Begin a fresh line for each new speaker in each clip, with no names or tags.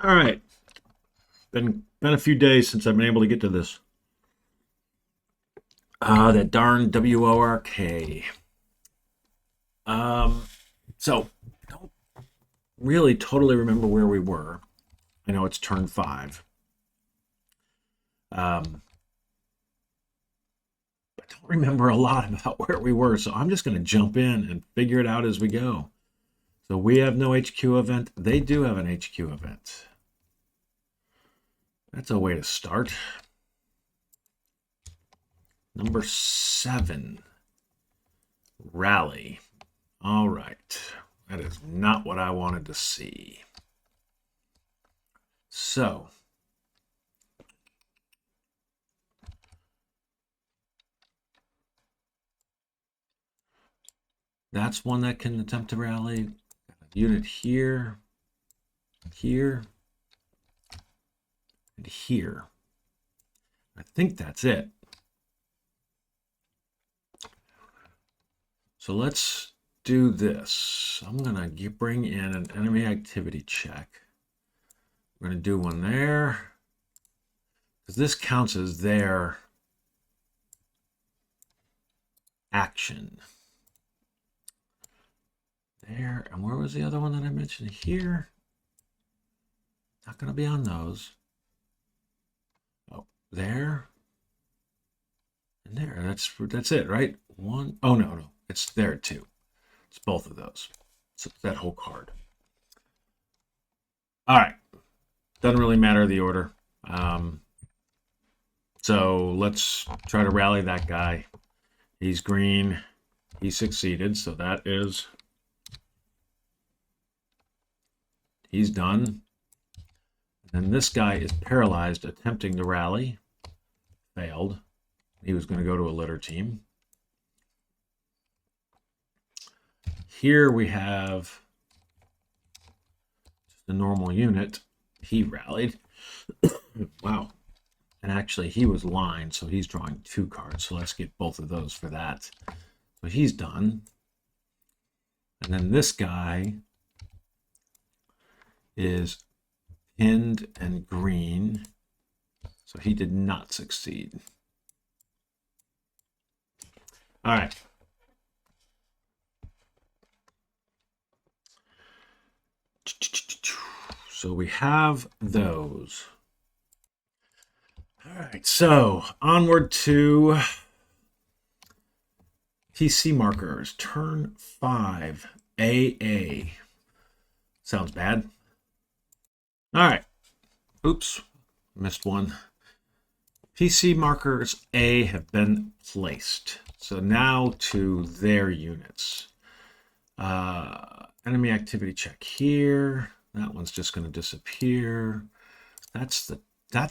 All right. Been a few days since I've been able to get to this. That darn WORK. Um, so I don't really totally remember where we were. I know it's turn 5. Um, I don't remember a lot about where we were, so I'm just going to jump in and figure it out as we go. So we have no HQ event. They do have an HQ event. That's a way to start. Number 7, rally. All right. That is not what I wanted to see. So, that's one that can attempt to rally. Unit here, here, and here. I think that's it. So let's do this. I'm going to bring in an enemy activity check. We're going to do one there, because this counts as their action. There, and where was the other one that I mentioned? Here. Not going to be on those. Oh, there. And there. That's it, right? One. Oh, no. It's there too. It's both of those. So that whole card. All right. Doesn't really matter the order. So let's try to rally that guy. He's green. He succeeded. So that is... He's done. And this guy is paralyzed, attempting to rally. Failed. He was going to go to a litter team. Here we have just a normal unit. He rallied. Wow. And actually, he was lined, so he's drawing 2 cards. So let's get both of those for that. So he's done. And then this guy is pinned and green. So he did not succeed. All right. So we have those. All right, so onward to PC markers. Turn 5, AA. Sounds bad. All right. Oops, missed one. PC markers A have been placed. So now to their units. Enemy activity check here. That one's just going to disappear. That's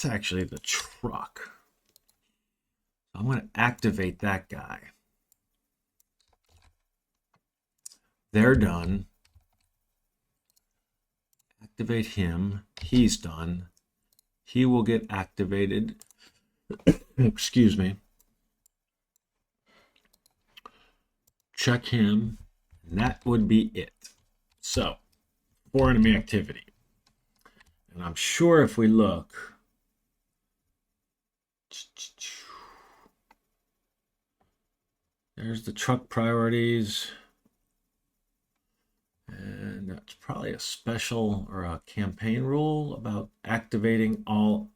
actually the truck. I'm going to activate that guy. They're done. Activate him. He's done. He will get activated. Excuse me. Check him. And that would be it. So, for enemy activity. And I'm sure if we look, there's the truck priorities. And that's probably a special or a campaign rule about activating all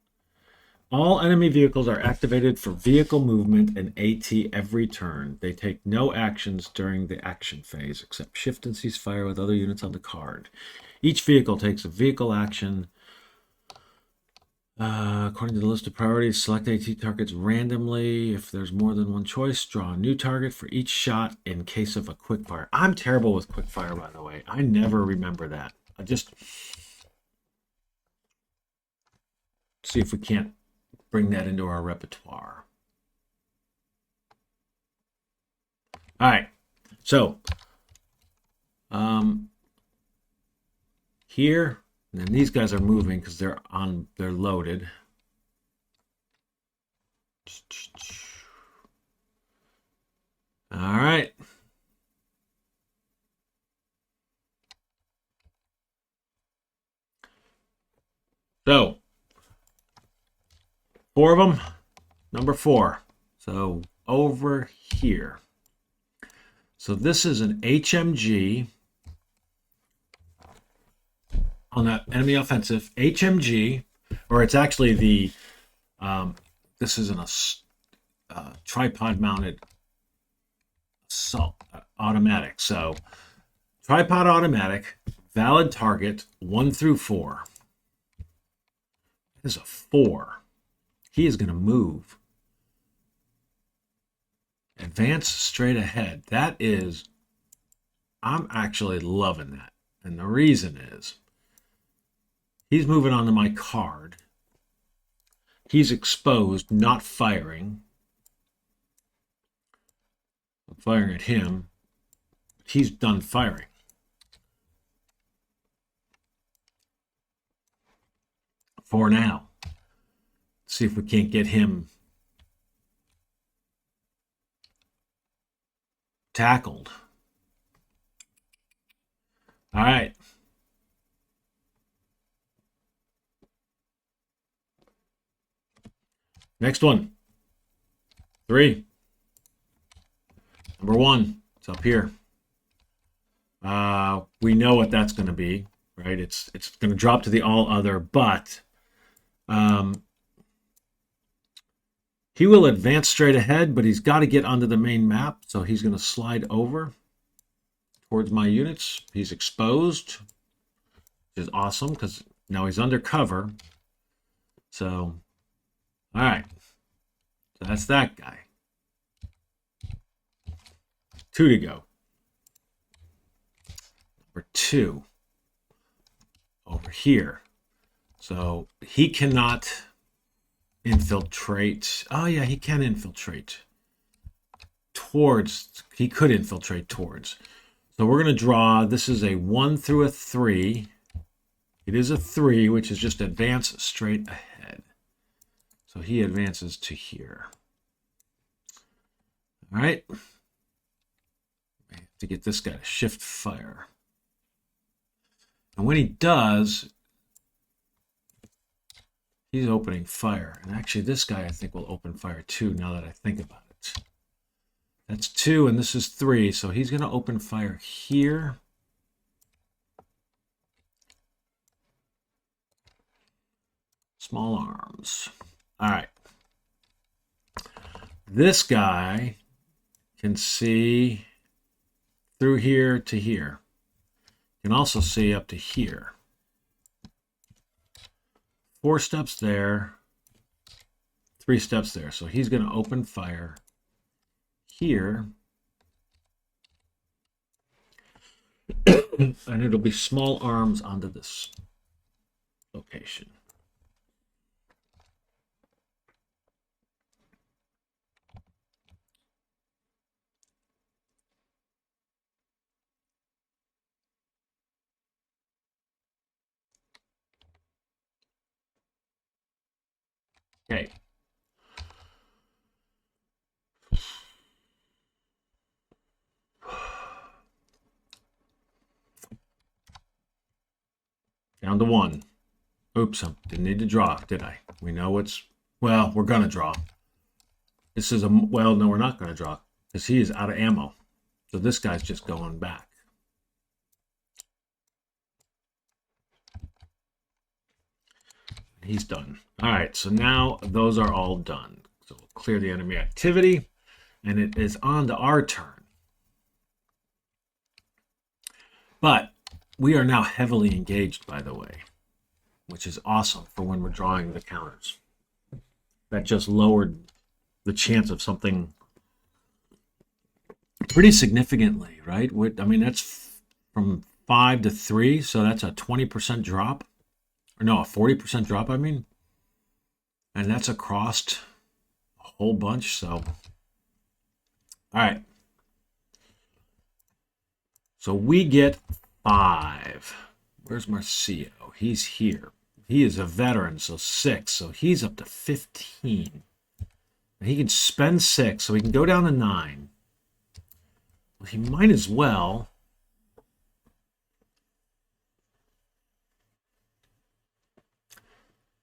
enemy vehicles are activated for vehicle movement and AT every turn. They take no actions during the action phase except shift and cease fire with other units on the card. Each vehicle takes a vehicle action. According to the list of priorities, select AT targets randomly. If there's more than one choice, draw a new target for each shot in case of a quickfire. I'm terrible with quickfire, by the way. I never remember that. I just see if we can't bring that into our repertoire. All right. So, here, and then these guys are moving because they're loaded. All right. So, 4 of them, number 4. So, over here. So, this is an HMG on the enemy offensive. HMG, or it's actually the, this is a tripod mounted assault automatic. So, tripod automatic, valid target 1 through 4. This is a 4. He is going to move. Advance straight ahead. That is, I'm actually loving that. And the reason is, he's moving onto my card. He's exposed, not firing. I'm firing at him. He's done firing. For now. See if we can't get him tackled. All right. Next one. 3. Number 1. It's up here. We know what that's going to be, right? It's going to drop to the all other, but he will advance straight ahead, but he's got to get onto the main map, so he's going to slide over towards my units. He's exposed, which is awesome because now he's under cover. So, all right. So that's that guy. 2 to go. Number 2 over here. So he cannot infiltrate. Oh yeah, he can infiltrate towards. He could infiltrate towards. So we're going to draw. This is a 1 through a 3. It is a 3, which is just advance straight ahead. So he advances to here. All right. I have to get this guy to shift fire. And when he does, he's opening fire. And actually, this guy, I think, will open fire too, now that I think about it. That's 2, and this is 3. So he's going to open fire here. Small arms. All right. This guy can see through here to here. Can also see up to here. 4 steps there, 3 steps there. So he's going to open fire here. And it'll be small arms onto this location. Okay. Down to 1. Oops, I didn't need to draw, did I? We know it's, well, we're going to draw. This is a, well, no, we're not going to draw because he is out of ammo. So this guy's just going back. He's done. All right, so now those are all done. So we'll clear the enemy activity, and it is on to our turn. But we are now heavily engaged, by the way, which is awesome for when we're drawing the counters. That just lowered the chance of something pretty significantly, right? I mean, that's from 5 to 3, so that's a 20% drop. Or no, a 40% drop, I mean. And that's across a whole bunch, so. All right. So we get 5. Where's Marcio? He's here. He is a veteran, so 6. So he's up to 15. And he can spend 6, so he can go down to 9. Well, he might as well.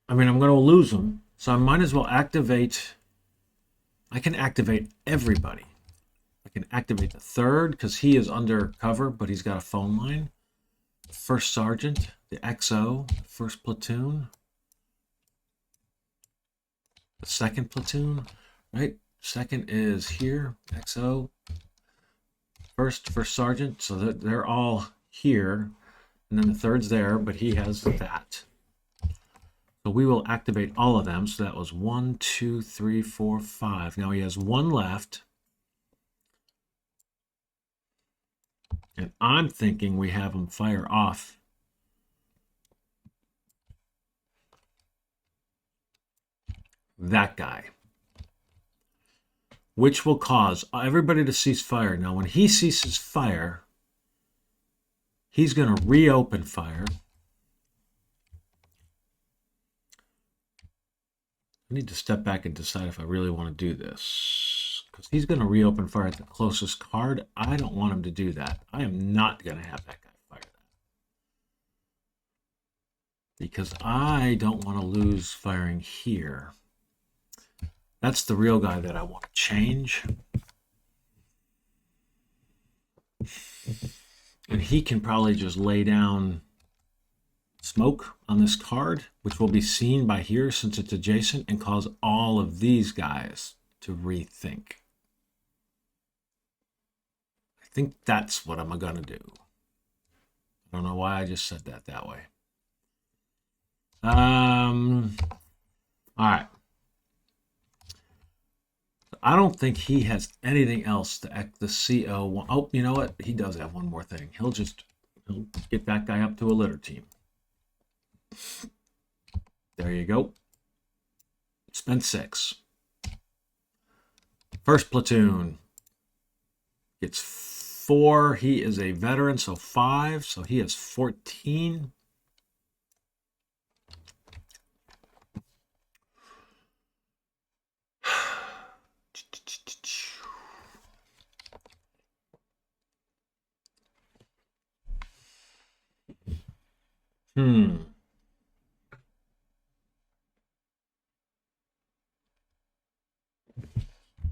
I mean, I'm going to lose him. So I might as well activate. I can activate everybody. I can activate the third because he is under cover, but he's got a phone line. First sergeant, the XO, first platoon, the second platoon, right? Second is here, XO. First sergeant, so they're all here, and then the third's there, but he has that. So we will activate all of them. So that was 1, 2, 3, 4, 5. Now he has one left. And I'm thinking we have him fire off that guy, which will cause everybody to cease fire. Now, when he ceases fire, he's going to reopen fire. I need to step back and decide if I really want to do this, because he's going to reopen fire at the closest card. I don't want him to do that. I am not going to have that guy fire that, because I don't want to lose firing here. That's the real guy that I want to change. And he can probably just lay down smoke on this card, which will be seen by here since it's adjacent, and cause all of these guys to rethink. I think that's what I'm going to do. I don't know why I just said that way. All right. I don't think he has anything else to act the CO. Oh, you know what? He does have one more thing. He'll get that guy up to a litter team. There you go. Spent 6. First platoon gets 4. He is a veteran, so 5. So he has 14.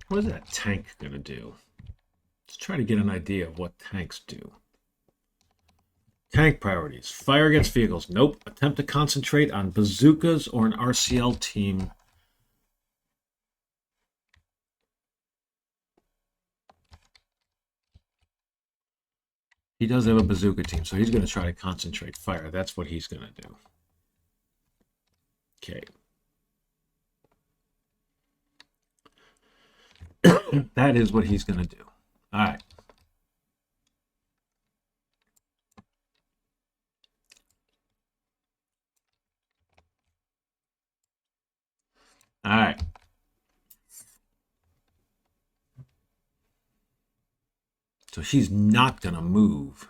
What is that tank going to do? Let's try to get an idea of what tanks do. Tank priorities. Fire against vehicles. Nope. Attempt to concentrate on bazookas or an RCL team. He does have a bazooka team, so he's going to try to concentrate fire. That's what he's going to do. Okay. That is what he's going to do. All right. All right. So he's not going to move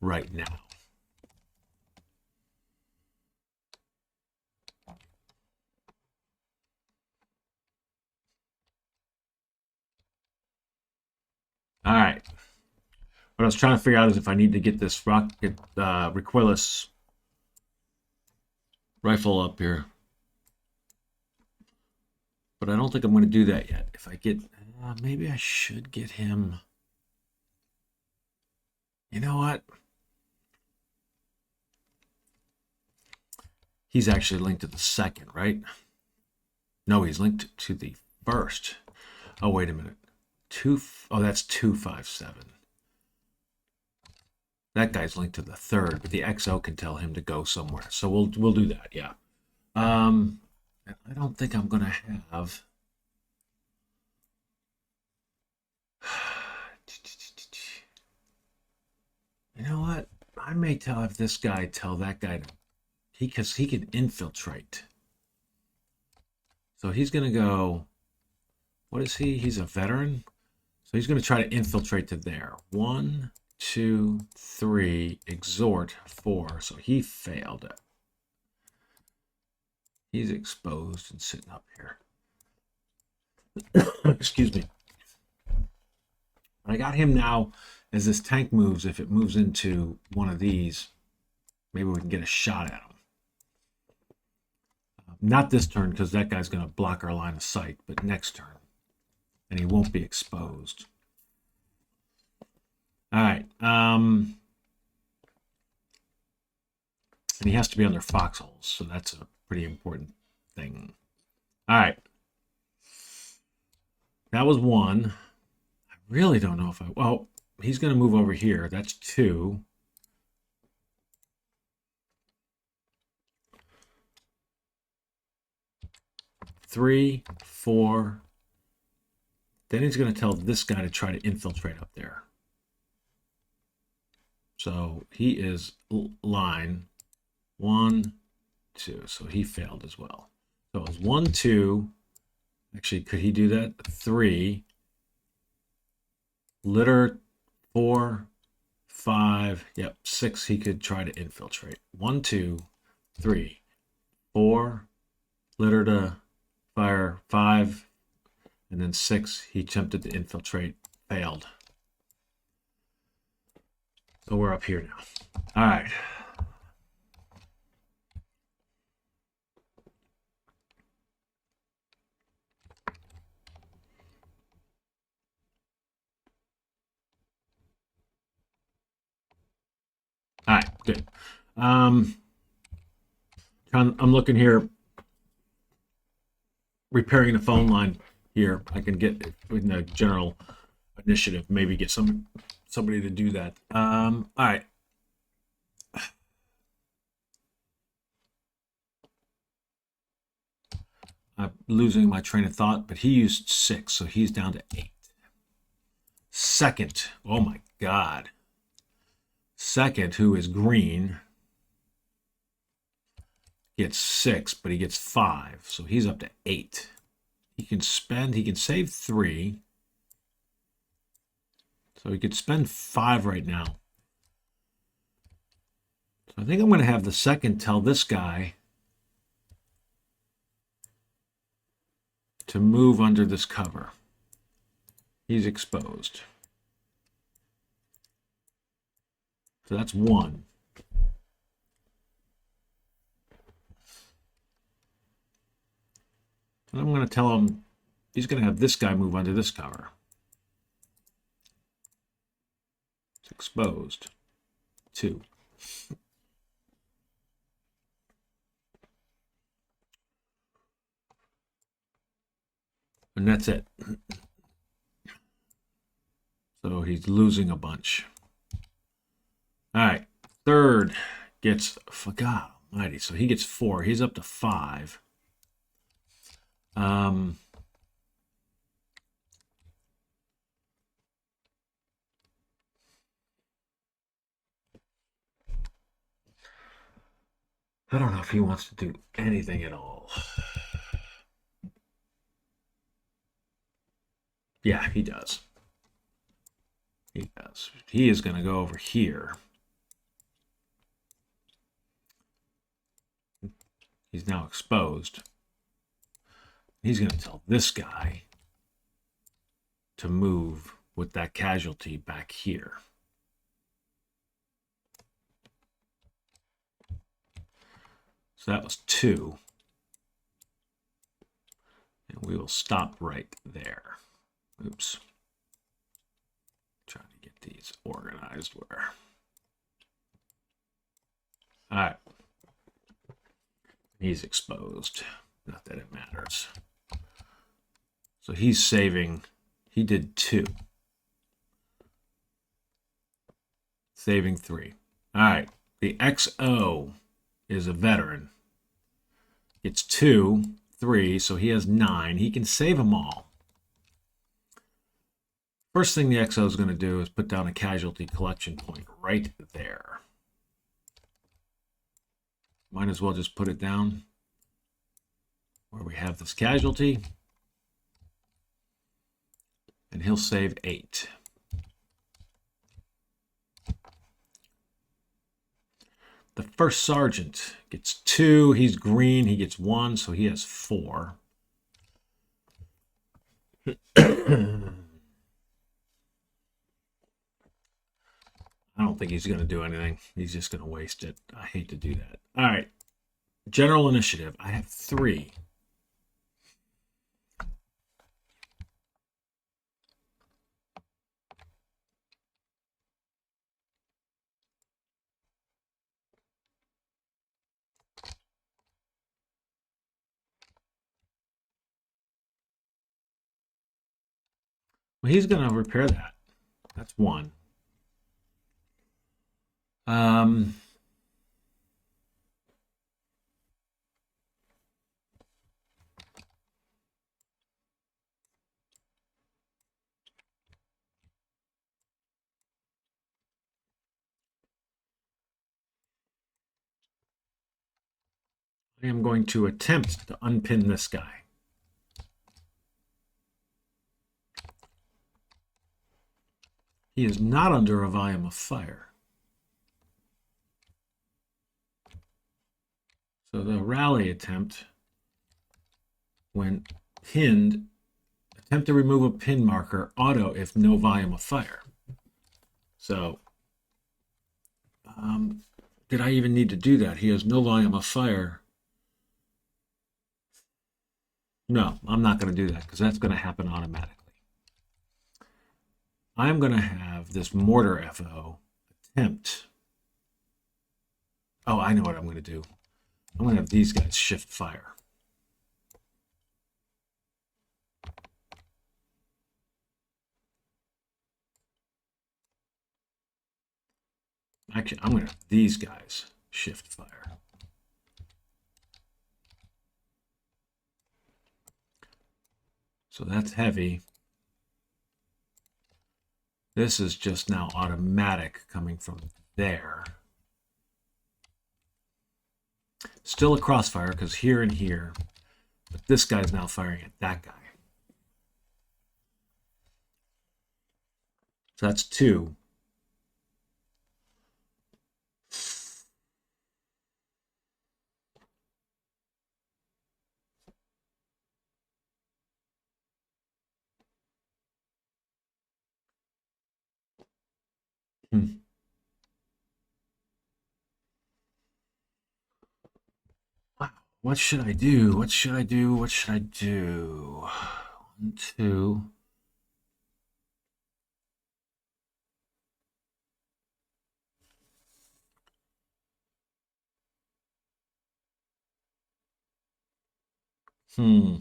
right now. All right. What I was trying to figure out is if I need to get this rocket recoilless rifle up here. But I don't think I'm going to do that yet. If I get, maybe I should get him. You know what? He's actually linked to the second, right? No, he's linked to the first. Oh, wait a minute. That's 257. That guy's linked to the third, but the XO can tell him to go somewhere. So we'll do that, yeah. I don't think I'm going to have. You know what? I may have this guy tell that guy because he can infiltrate. So he's going to go. What is he? He's a veteran. So he's going to try to infiltrate to there. 1, 2, 3, exhort 4. So he failed it. He's exposed and sitting up here. Excuse me. I got him now. As this tank moves, if it moves into one of these, maybe we can get a shot at him. Not this turn, because that guy's going to block our line of sight, but next turn. And he won't be exposed. All right. And he has to be under foxholes, so that's a pretty important thing. All right. That was one. I really don't know if I... Well, he's going to move over here. That's 2. Three, 4. Then he's going to tell this guy to try to infiltrate up there. So he is line 1, 2. So he failed as well. So it was 1, 2. Actually, could he do that? 3. Litter 4, 5. Yep, 6. He could try to infiltrate. 1, 2, 3, 4. Litter to fire 5. And then 6, he attempted to infiltrate, failed. So we're up here now. All right. All right, good. I'm looking here, repairing the phone line here. I can get in the general initiative, maybe get somebody to do that. All right. I'm losing my train of thought, but he used 6, so he's down to 8. Second, oh my God. Second, who is green, gets 6, but he gets 5, so he's up to 8. He can save 3. So he could spend 5 right now. So I think I'm going to have the second tell this guy to move under this cover. He's exposed. So that's 1. And I'm going to tell him he's going to have this guy move under this cover. It's exposed. 2. And that's it. So he's losing a bunch. All right. Third gets, for God almighty, so he gets 4. He's up to 5. I don't know if he wants to do anything at all. Yeah, he does. He does. He is going to go over here. He's now exposed. He's going to tell this guy to move with that casualty back here. So that was 2. And we will stop right there. Oops. Trying to get these organized where. All right. He's exposed. Not that it matters. So he's saving. He did 2. Saving 3. All right. The XO is a veteran. It's 2, 3, so he has 9. He can save them all. First thing the XO is going to do is put down a casualty collection point right there. Might as well just put it down where we have this casualty. And he'll save 8. The first sergeant gets 2. He's green. He gets 1, so he has 4. I don't think he's going to do anything. He's just going to waste it. I hate to do that. All right. General initiative. I have 3. Well, he's going to repair that. That's 1. Um, I am going to attempt to unpin this guy. He is not under a volume of fire. So the rally attempt, when pinned, attempt to remove a pin marker, auto if no volume of fire. So, did I even need to do that? He has no volume of fire. No, I'm not going to do that because that's going to happen automatically. I'm going to have this mortar FO attempt. Oh, I know what I'm going to do. I'm going to have these guys shift fire. Actually, I'm going to have these guys shift fire. So that's heavy. This is just now automatic coming from there. Still a crossfire because here and here, but this guy's now firing at that guy. So that's 2. Wow. What should I do? What should I do? What should I do? 1, 2. Hmm.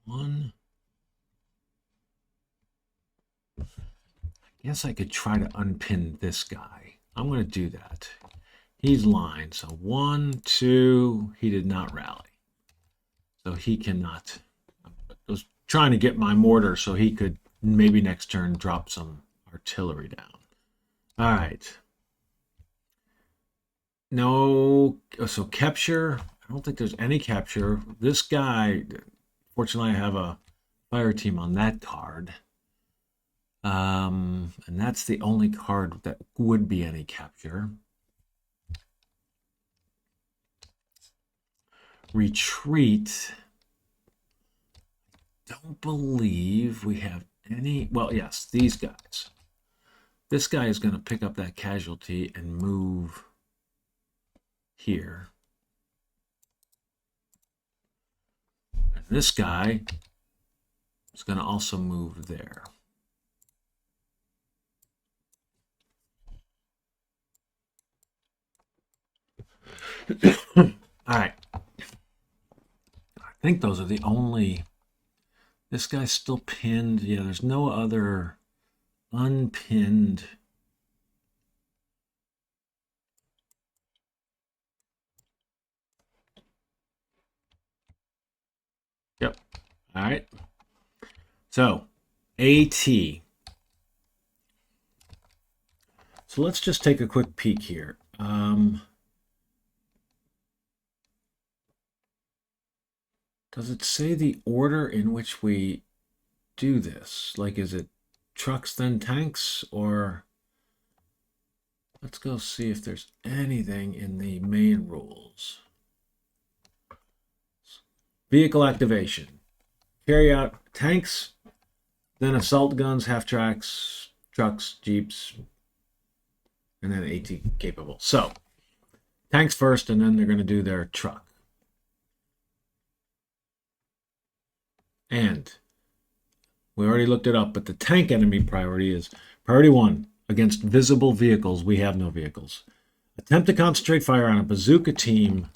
One. I guess I could try to unpin this guy. I'm going to do that. He's lined. So 1, 2. He did not rally. So he cannot. I was trying to get my mortar so he could maybe next turn drop some artillery down. All right. No. So capture. I don't think there's any capture. This guy, fortunately, I have a fire team on that card. And that's the only card that would be any capture. Retreat. Don't believe we have any. Well, yes, these guys. This guy is going to pick up that casualty and move here. And this guy is going to also move there. All right. I think those are the only. This guy's still pinned. Yeah, there's no other unpinned. Yep. All right. So, AT. So let's just take a quick peek here. Does it say the order in which we do this? Like, is it trucks, then tanks, or let's go see if there's anything in the main rules. Vehicle activation. Carry out tanks, then assault guns, half tracks, trucks, jeeps, and then AT capable. So tanks first, and then they're going to do their truck. And we already looked it up, but the tank enemy priority is priority 1. Against visible vehicles, we have no vehicles. Attempt to concentrate fire on a bazooka team,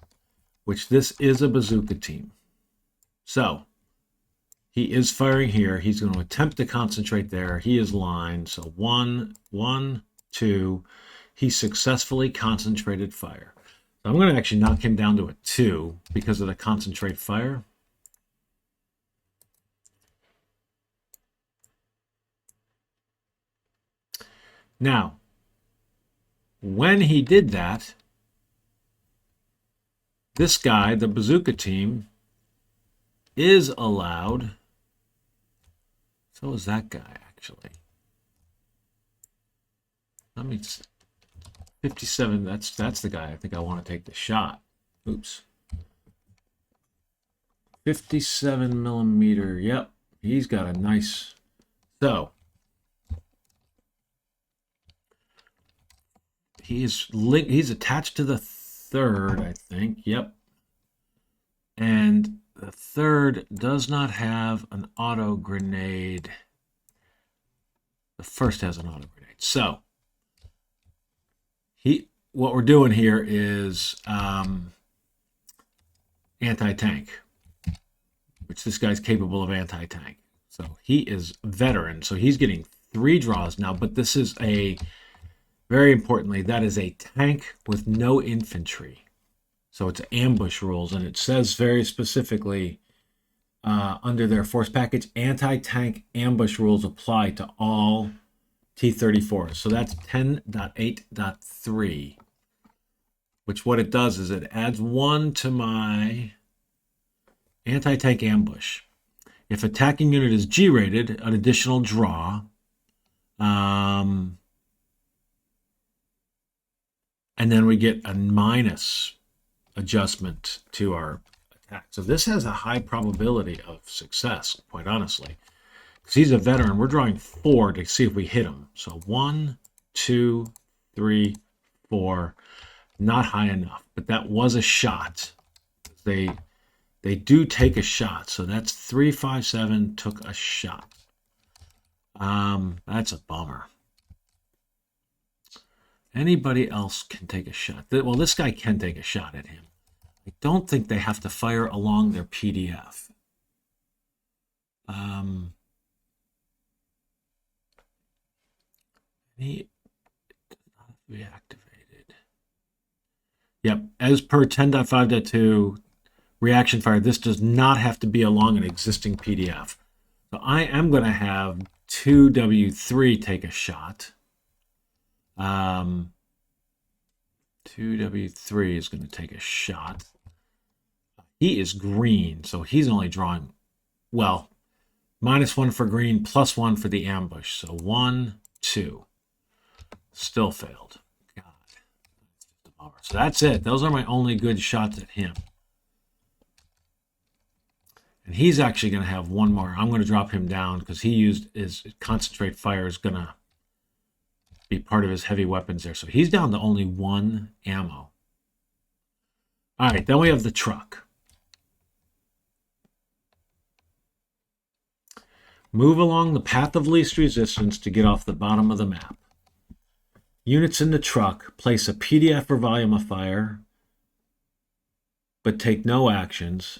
which this is a bazooka team. So he is firing here. He's going to attempt to concentrate there. He is lined. So 1, 1, 2. He successfully concentrated fire. So I'm going to actually knock him down to a 2 because of the concentrate fire. Now, when he did that, this guy, the bazooka team, is allowed. So is that guy, actually. Let me 57. That's the guy I think I want to take the shot. Oops. 57 millimeter. Yep, he's got a nice. So he's attached to the 3rd, I think. Yep. And the 3rd does not have an auto grenade. The 1st has an auto grenade. So what we're doing here is anti-tank, which this guy's capable of anti-tank. So he is veteran. So he's getting 3 draws now, but this is very importantly, that is a tank with no infantry. So it's ambush rules, and it says very specifically under their force package, anti-tank ambush rules apply to all T-34s. So that's 10.8.3, which what it does is it adds 1 to my anti-tank ambush. If attacking unit is G-rated, an additional draw. And then we get a minus adjustment to our attack. So this has a high probability of success, quite honestly. Because he's a veteran, we're drawing 4 to see if we hit him. So 1, 2, 3, 4. Not high enough, but that was a shot. They do take a shot. So that's 3, 5, 7 took a shot. That's a bummer. Anybody else can take a shot. Well, this guy can take a shot at him. I don't think they have to fire along their PDF. He reactivated. Yep, as per 10.5.2 reaction fire, this does not have to be along an existing PDF. So I am going to have 2W3 take a shot. 2W3 is going to take a shot. He is green, so he's only drawing, well, -1 for green, +1 for the ambush. So 1, 2. Still failed. God. So that's it. Those are my only good shots at him. And he's actually going to have 1 more. I'm going to drop him down because he used his concentrate fire is going to be part of his heavy weapons there. So he's down to only 1 ammo. All right, then we have the truck. Move along the path of least resistance to get off the bottom of the map. Units in the truck place a PDF or volume of fire, but take no actions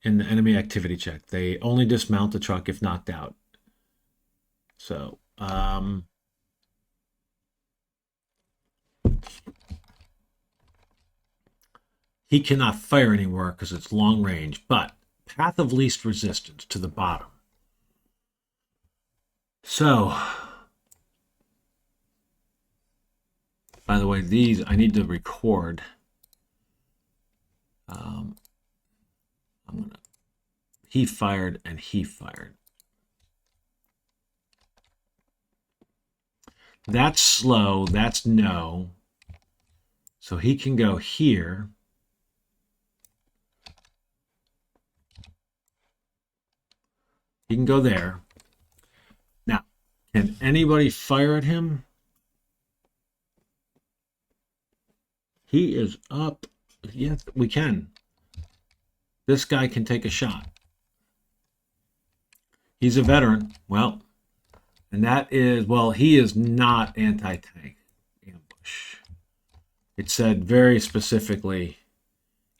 in the enemy activity check. They only dismount the truck if knocked out. So, he cannot fire anywhere because it's long range, but path of least resistance to the bottom. So, by the way, these I need to record. He fired and he fired. That's slow. That's no. So he can go here. He can go there. Now, Can anybody fire at him? He is up. Yes, we can. This guy can take a shot. He's a veteran. Well, and that is, well, he is not anti-tank ambush. It said very specifically,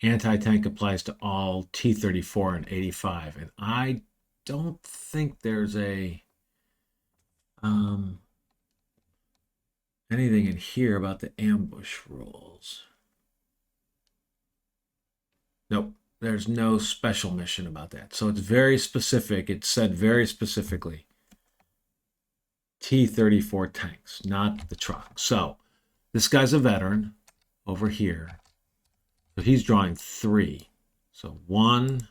anti-tank applies to all T-34 and 85. And I don't think there's a anything in here about the ambush rules. Nope, there's no special mission about that. So it's very specific. It said very specifically T-34 tanks, not the truck. So this guy's a veteran over here. So he's drawing 3. So 1,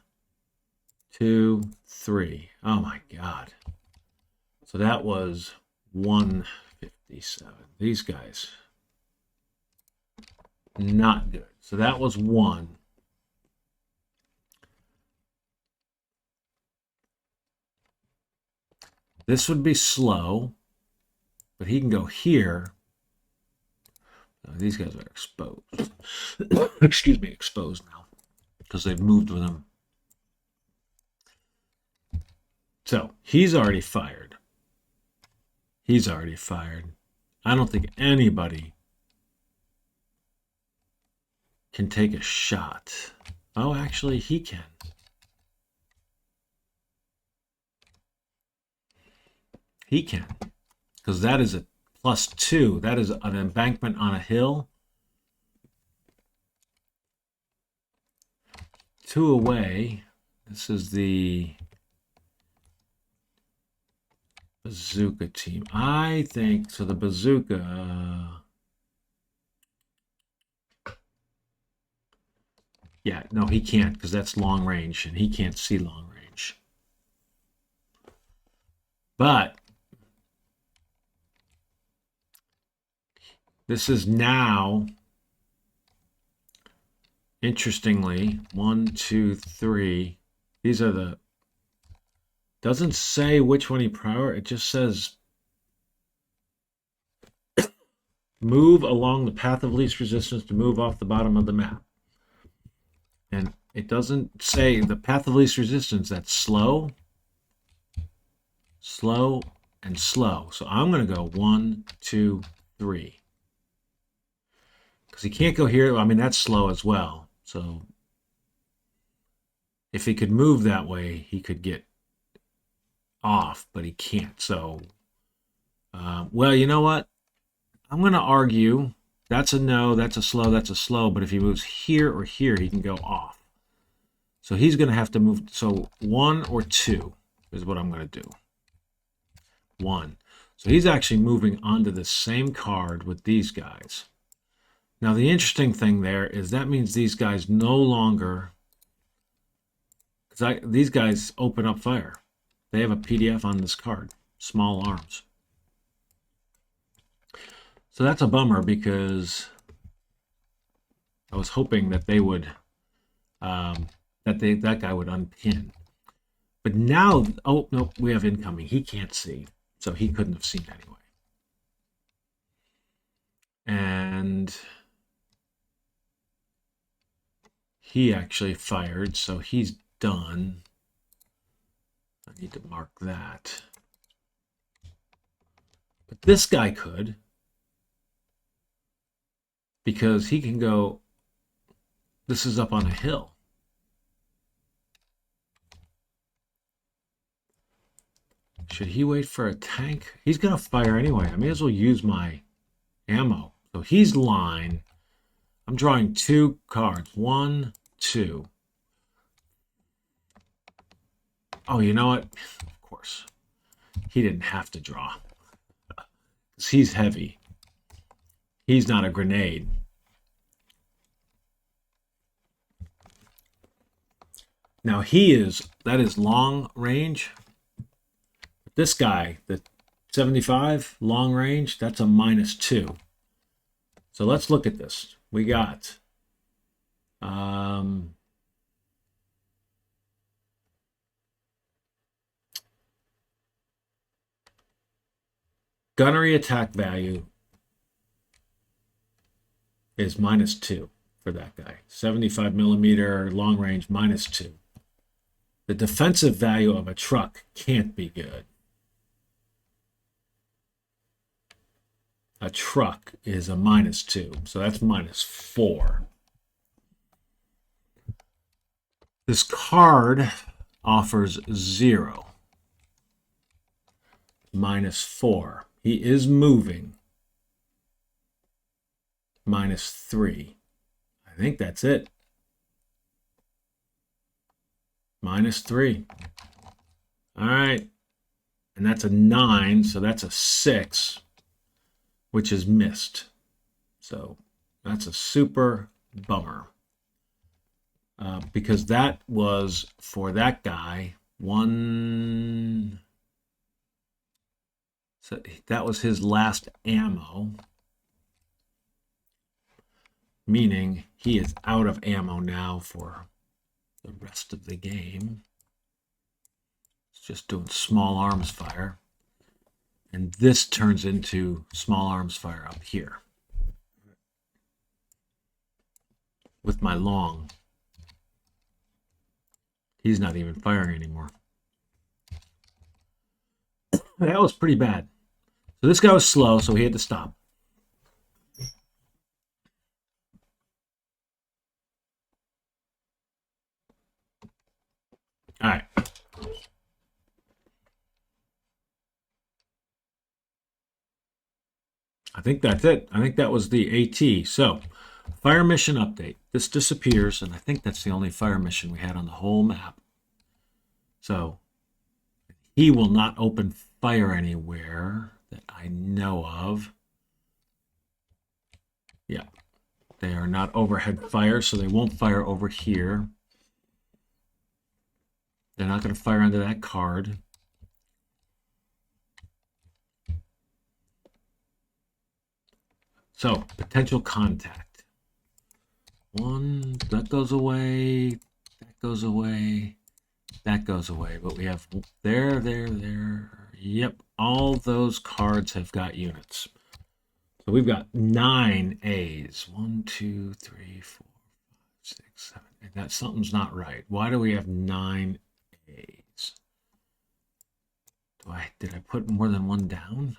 2, 3. Oh my God. So that was 157. These guys, not good. So that was 1. This would be slow, but he can go here. These guys are exposed. Excuse me, exposed now because they've moved with him. So he's already fired. He's already fired. I don't think anybody can take a shot. Oh, actually, he can. He can, because that is a +2. That is an embankment on a hill. 2 away. This is the bazooka team. I think so. The bazooka. Yeah, no, he can't because that's long range, and he can't see long range. But this is now, interestingly, 1, 2, 3. These are the, doesn't say which one he prior. It just says move along the path of least resistance to move off the bottom of the map. And it doesn't say the path of least resistance. That's slow, slow, and slow. So I'm going to go 1, 2, 3. Because he can't go here. I mean, that's slow as well. So if he could move that way, he could get off, but he can't. So, well, you know what? I'm going to argue that's a no, that's a slow, that's a slow. But if he moves here or here, he can go off. So he's going to have to move. So 1 or 2 is what I'm going to do. 1. So he's actually moving onto the same card with these guys. Now, the interesting thing there is that means these guys no longer, because these guys open up fire. They have a PDF on this card, small arms. So that's a bummer because I was hoping that they would, that guy would unpin. But now, oh, no, we have incoming. He can't see, so he couldn't have seen anyway. And he actually fired, so he's done. I need to mark that. But this guy could, because he can go, this is up on a hill. Should he wait for a tank? He's going to fire anyway. I may as well use my ammo. So he's line. I'm drawing 2 cards. 1, 2. Oh, you know what? Of course. He didn't have to draw. Because he's heavy. He's not a grenade. Now that is long range. This guy, the 75 long range, that's a -2. So let's look at this. We got gunnery attack value is -2 for that guy. 75 millimeter long range, -2. The defensive value of a truck can't be good. A truck is a -2, so that's -4. This card offers 0. -4. He is moving. -3. I think that's it. -3. All right. And that's a 9, so that's a 6, which is missed. So that's a super bummer. Because that was, for that guy, one... So that was his last ammo, meaning he is out of ammo now for the rest of the game. It's just doing small arms fire. And this turns into small arms fire up here with my long. He's not even firing anymore. That was pretty bad. So this guy was slow, so he had to stop. All right. I think that's it. I think that was the AT. So, fire mission update. This disappears, and I think that's the only fire mission we had on the whole map. So, he will not open fire anywhere that I know of. Yeah. They are not overhead fire, so they won't fire over here. They're not going to fire onto that card. So, potential contact. 1, that goes away, that goes away, that goes away. But we have there. Yep, all those cards have got units. So we've got 9 A's. 1, 2, 3, 4, 5, 6, 7. And that something's not right. Why do we have 9 A's? Did I put more than one down?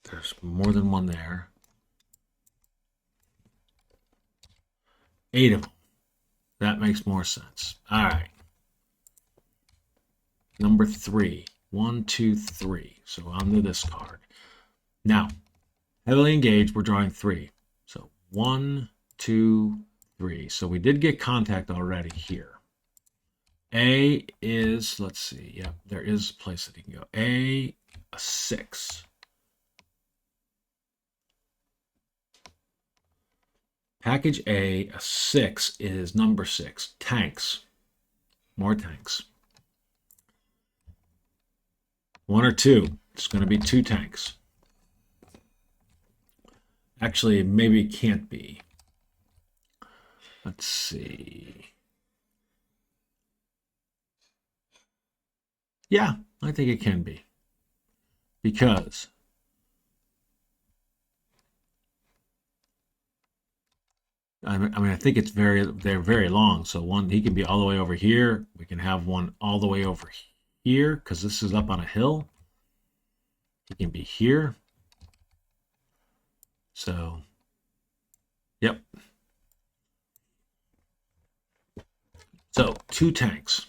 There's more than one there. 8 of them. That makes more sense. All right. Number 3. 1, 2, 3. So onto this card. Now, heavily engaged, we're drawing 3. So 1, 2, 3. So we did get contact already here. A is, let's see. Yeah, there is a place that he can go. A 6. Package A 6 is number 6. Tanks. More tanks. 1 or 2. It's going to be 2 tanks. Actually, maybe it can't be. Let's see. Yeah, I think it can be. Because I think they're very long. So one, he can be all the way over here. We can have one all the way over here because this is up on a hill. He can be here. So, yep. So 2 tanks.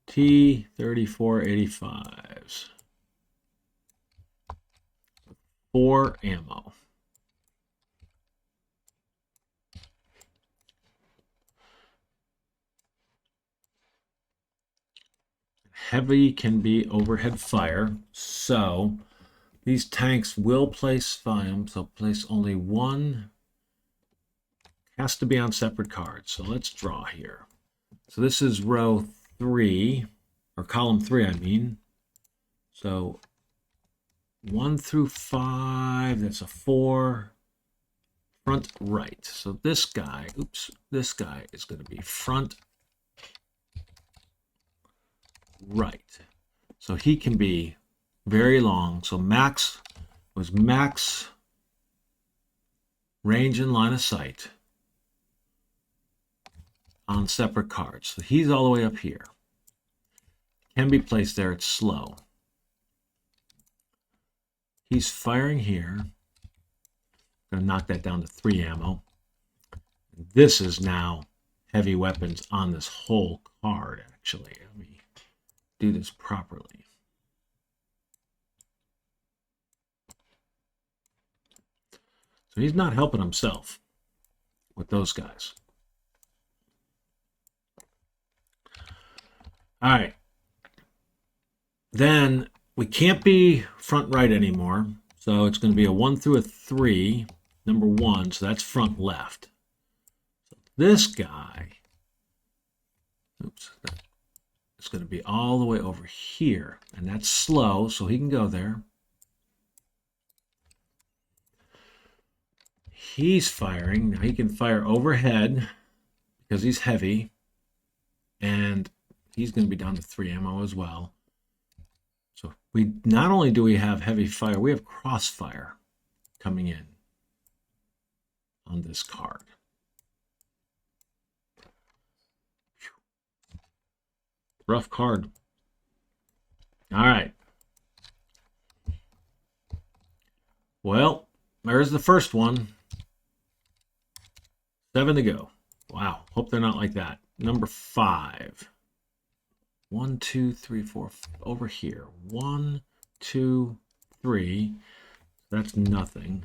T-3485s. 4 ammo. Heavy can be overhead fire, so these tanks will place fire. So place only 1. Has to be on separate cards. So let's draw here. So this is row 3, or column 3, I mean. So 1 through 5, that's a 4. Front right. So this guy, this guy is going to be front right. So he can be very long. So max was max range and line of sight on separate cards. So he's all the way up here. Can be placed there. It's slow. He's firing here. Going to knock that down to 3 ammo. This is now heavy weapons on this whole card, actually. Let me do this properly. So he's not helping himself with those guys. All right. Then we can't be front right anymore. So it's going to be a 1 through a 3, number 1. So that's front left. So this guy, oops, it's going to be all the way over here. And that's slow, so he can go there. He's firing. Now he can fire overhead because he's heavy. And he's going to be down to 3 ammo as well. So we not only do we have heavy fire, we have crossfire coming in on this card. Rough card. All right. Well, there's the first one. 7 to go. Wow. Hope they're not like that. Number 5. 1, 2, 3, 4. Over here. 1, 2, 3. That's nothing.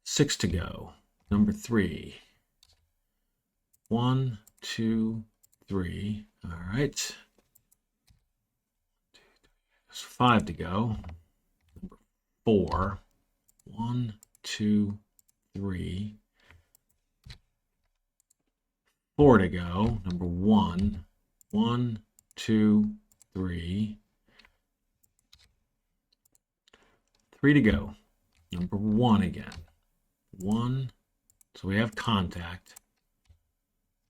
6 to go. Number 3. 1, 2, 3. All right. There's 5 to go. Number 4. 1, 2, 3. 4 to go. Number 1. 1, 2, 3. 3 to go. Number 1 again. 1. So we have contact.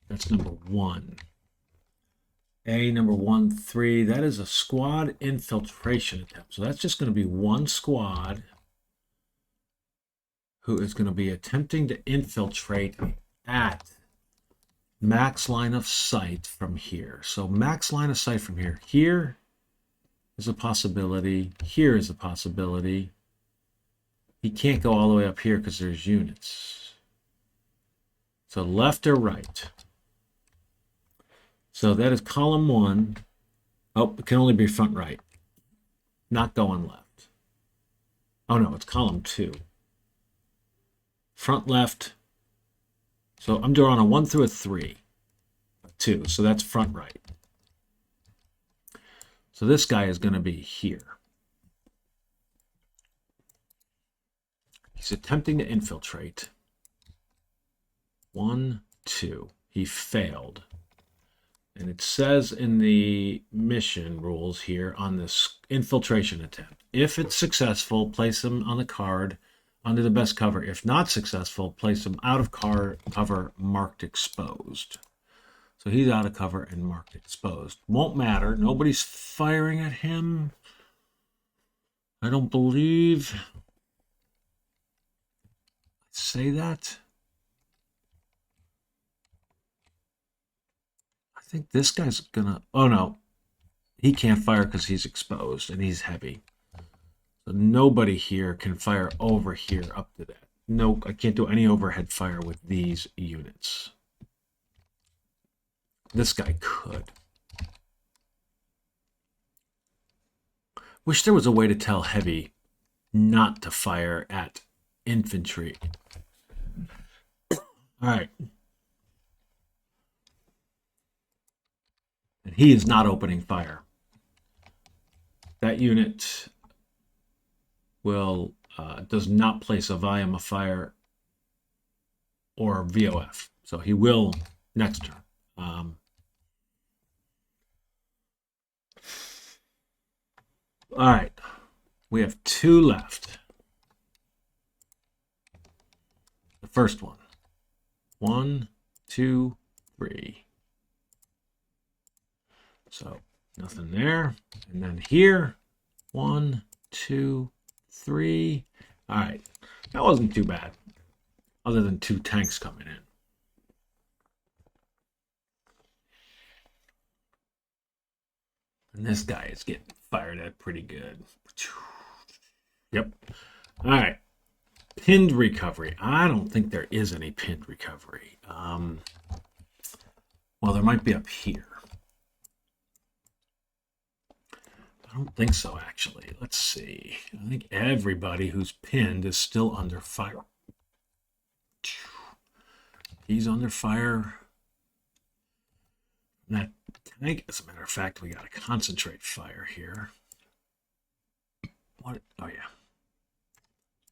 That's number 1. A, number 1, 3. That is a squad infiltration attempt. So that's just going to be one squad who is going to be attempting to infiltrate at max line of sight from here. So max line of sight from here. Here is a possibility. Here is a possibility. He can't go all the way up here because there's units. So left or right. So that is column 1. Oh, it can only be front right. Not going left. Oh no, it's column 2. Front left. So I'm drawing a 1 through a 3. A 2. So that's front right. So this guy is going to be here. He's attempting to infiltrate. 1, 2. He failed. And it says in the mission rules here on this infiltration attempt, if it's successful, place him on the card under the best cover. If not successful, place him out of cover marked exposed. So he's out of cover and marked exposed. Won't matter. Nobody's firing at him. I don't believe. Say that. I think this guy's gonna. Oh no, he can't fire because he's exposed and he's heavy. So nobody here can fire over here up to that. No, I can't do any overhead fire with these units. This guy could. Wish there was a way to tell heavy not to fire at infantry. All right. And he is not opening fire. That unit will does not place a volume of fire or VOF. So he will next turn. All right. We have 2 left. The first one. 1, 2, 3. So Nothing there. And then here, 1, 2, 3. All right, that wasn't too bad, other than 2 tanks coming in. And this guy is getting fired at pretty good. Yep. All right. Pinned recovery. I don't think there is any pinned recovery. Well, there might be up here. I don't think so, actually. Let's see. I think everybody who's pinned is still under fire. He's under fire. That tank, as a matter of fact, we got a concentrate fire here. What? Oh, yeah.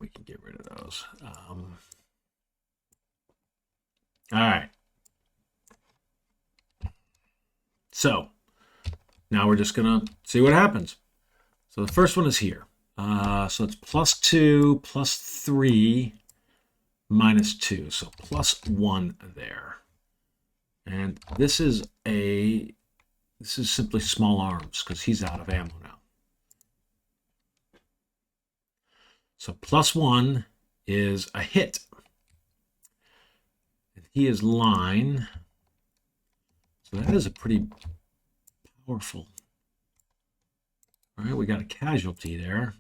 We can get rid of those. All right. So now we're just going to see what happens. So the first one is here. So it's +2, +3, -2. So +1 there. And this is simply small arms because he's out of ammo now. So +1 is a hit. And he is line. So that is a pretty powerful. All right, we got a casualty there.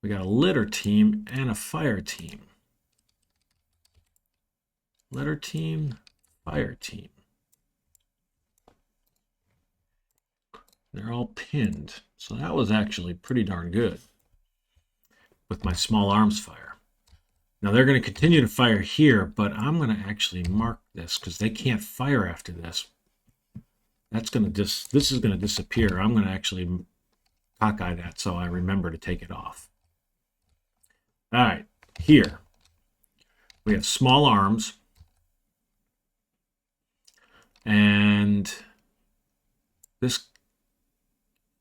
We got a litter team and a fire team. Litter team, fire team. They're all pinned. So that was actually pretty darn good with my small arms fire. Now they're going to continue to fire here, but I'm going to actually mark this because they can't fire after this. That's going to this is going to disappear. I'm going to actually cockeye that so I remember to take it off. All right, here we have small arms, and this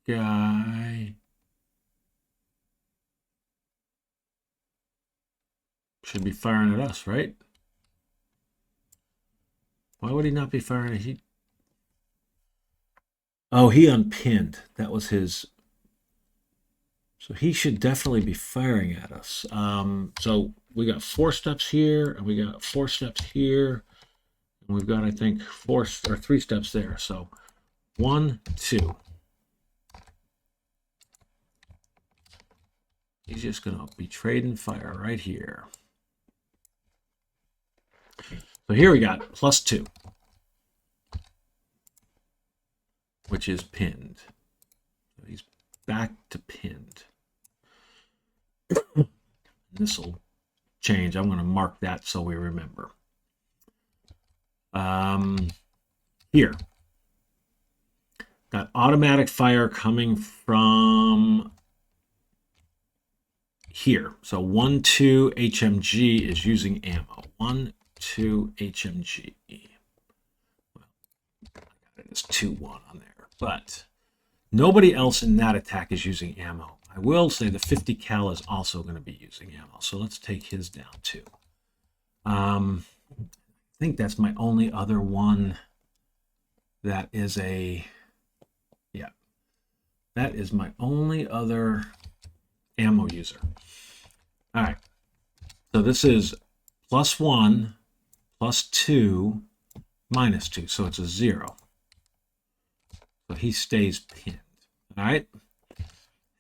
guy should be firing at us, right? Why would he not be firing at he? Oh, he unpinned. That was his. So he should definitely be firing at us. So we got 4 steps here, and we got 4 steps here, and we've got, I think, 4 or 3 steps there. So 1, 2. He's just going to be trading fire right here. So here we got +2, which is pinned. So he's back to pinned. This will change. I'm going to mark that so we remember. Here. Got automatic fire coming from here. So 1, 2 HMG is using ammo. 1, 2 HMG. Well, I got it as 2, 1 on there. But nobody else in that attack is using ammo. I will say the 50 cal is also going to be using ammo. So let's take his down too. I think that's my only other one that is a, yeah, that is my only other ammo user. All right. So this is +1, +2, -2. So it's a 0. So he stays pinned. All right.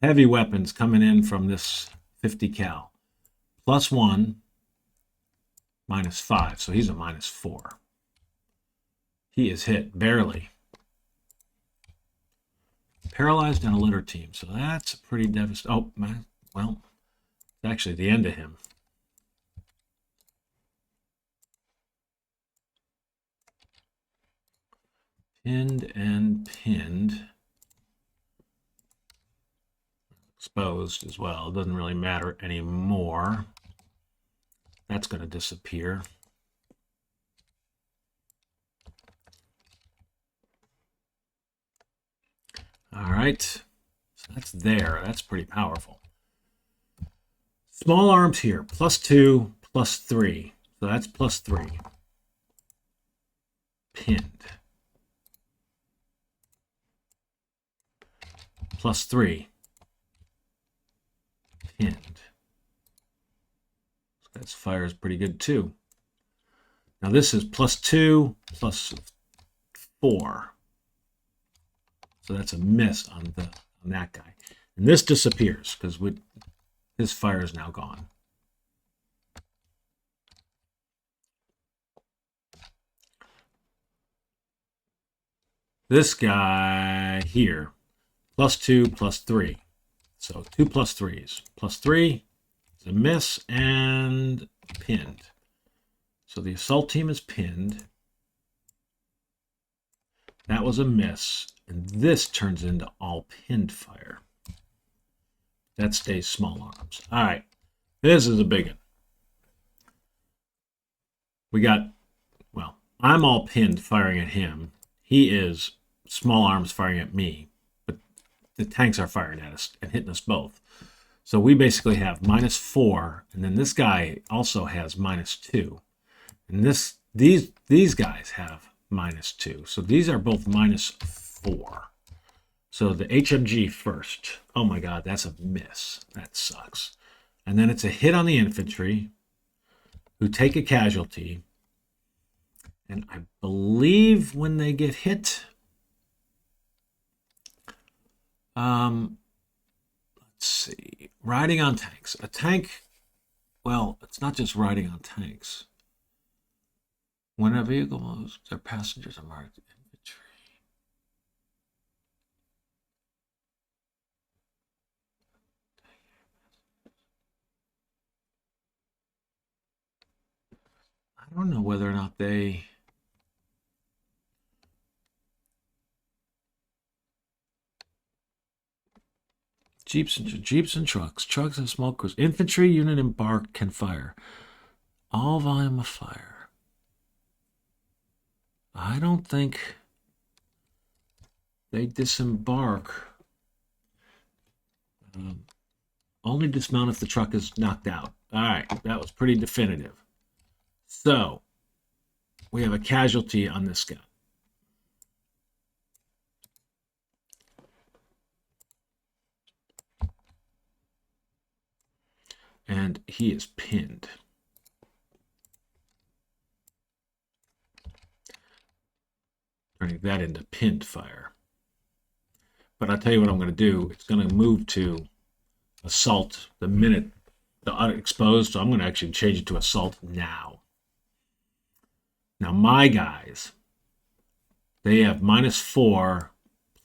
Heavy weapons coming in from this 50 cal. +1, -5. So he's a -4. He is hit barely. Paralyzed and a litter team. So that's a pretty devastating. Oh, man. Well, it's actually the end of him. Pinned and pinned. Exposed as well. It doesn't really matter anymore. That's going to disappear. All right. So that's there. That's pretty powerful. Small arms here. +2, +3. So that's +3. Pinned. +3. Pinned. So that fire is pretty good too. Now this is +2, +4. So that's a miss on that guy. And this disappears because his fire is now gone. This guy here, +2, +3. So 2 +3s. +3 is a miss and pinned. So the assault team is pinned. That was a miss. And this turns into all pinned fire. That stays small arms. All right. This is a big one. We got, well, I'm all pinned firing at him. He is small arms firing at me. But the tanks are firing at us and hitting us both. So we basically have -4. And then this guy also has -2. And these guys have -2. So these are both -4. So the HMG first. Oh my God, that's a miss. That sucks. And then it's a hit on the infantry who take a casualty. And I believe when they get hit, let's see, riding on tanks. A tank, well, it's not just riding on tanks. When a vehicle moves, their passengers are marked infantry. I don't know whether or not they... Jeeps and trucks. Trucks and small crews. Infantry unit embarked can fire. All volume of fire. I don't think they disembark. Only dismount if the truck is knocked out. All right, that was pretty definitive. So, we have a casualty on this guy. And he is pinned. Turning that into pinned fire. But I'll tell you what I'm going to do. It's going to move to assault the minute the unexposed. So I'm going to actually change it to assault now. Now my guys, they have -4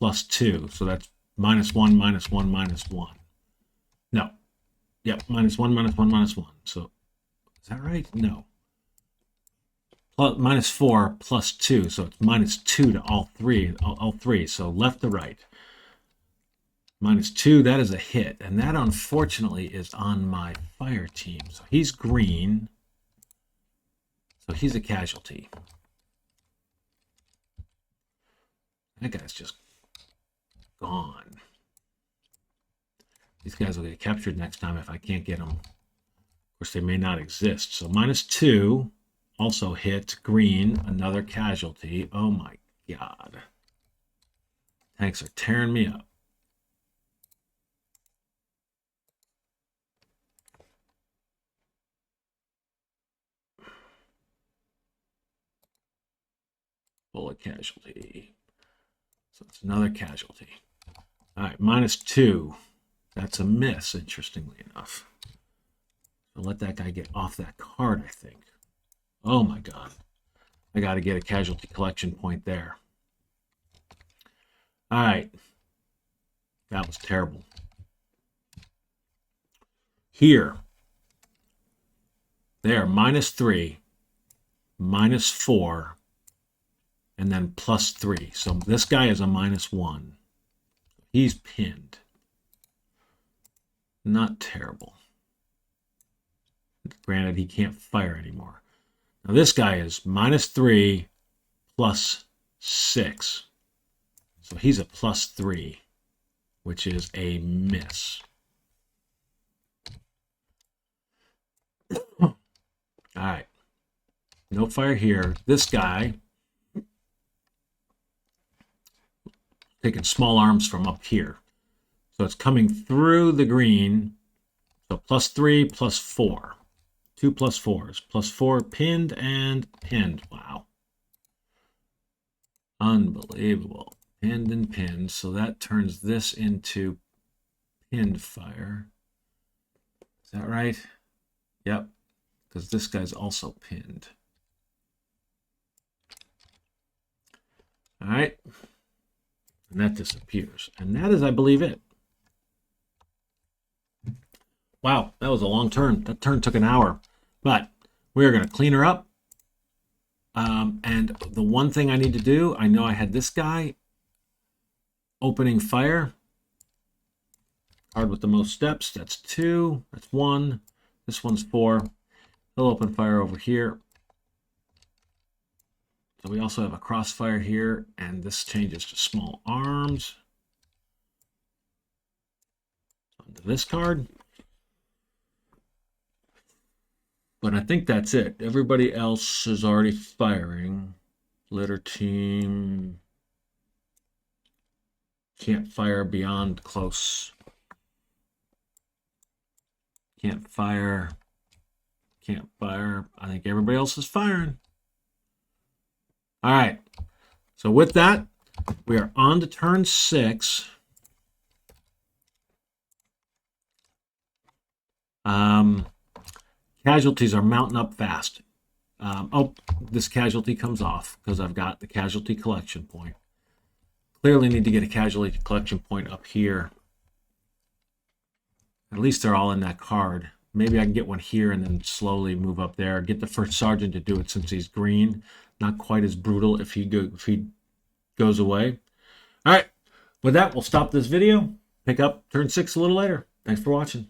+2. So that's -1, -1, -1. No. Yep, -1, -1, -1. So is that right? No. -4 +2. So it's -2 to all three. So left to right. -2, that is a hit. And that, unfortunately, is on my fire team. So he's green. So he's a casualty. That guy's just gone. These guys will get captured next time if I can't get them. Of course, they may not exist. So -2, also hit, green, another casualty. Oh my God. Tanks are tearing me up. Bullet casualty. So it's another casualty. All right, -2. That's a miss, interestingly enough. So let that guy get off that card, I think. Oh my God. I got to get a casualty collection point there. All right. That was terrible. Here, they are -3, -4, and then +3. So this guy is a -1. He's pinned. Not terrible. Granted, he can't fire anymore. Now this guy is -3 +6. So he's a +3, which is a miss. All right. No fire here. This guy, taking small arms from up here. So it's coming through the green. So +3, +4. 2 +4s. +4 pinned and pinned. Wow. Unbelievable. Pinned and pinned. So that turns this into pinned fire. Is that right? Yep. Because this guy's also pinned. All right. And that disappears. And that is, I believe, it. Wow, that was a long turn. That turn took an hour. But we're going to clean her up. And the one thing I need to do, I know I had this guy opening fire. Card with the most steps. That's 2. That's 1. This one's 4. He'll open fire over here. So we also have a crossfire here, and this changes to small arms. Onto this card. But I think that's it. Everybody else is already firing. Litter team can't fire beyond close. Can't fire. Can't fire. I think everybody else is firing. All right. So with that, we are on to turn 6. Casualties are mounting up fast. Oh, this casualty comes off because I've got the casualty collection point. Clearly need to get a casualty collection point up here. At least they're all in that card. Maybe I can get one here and then slowly move up there. Get the first sergeant to do it since he's green. Not quite as brutal if he goes away. All right. With that, we'll stop this video. Pick up turn 6 a little later. Thanks for watching.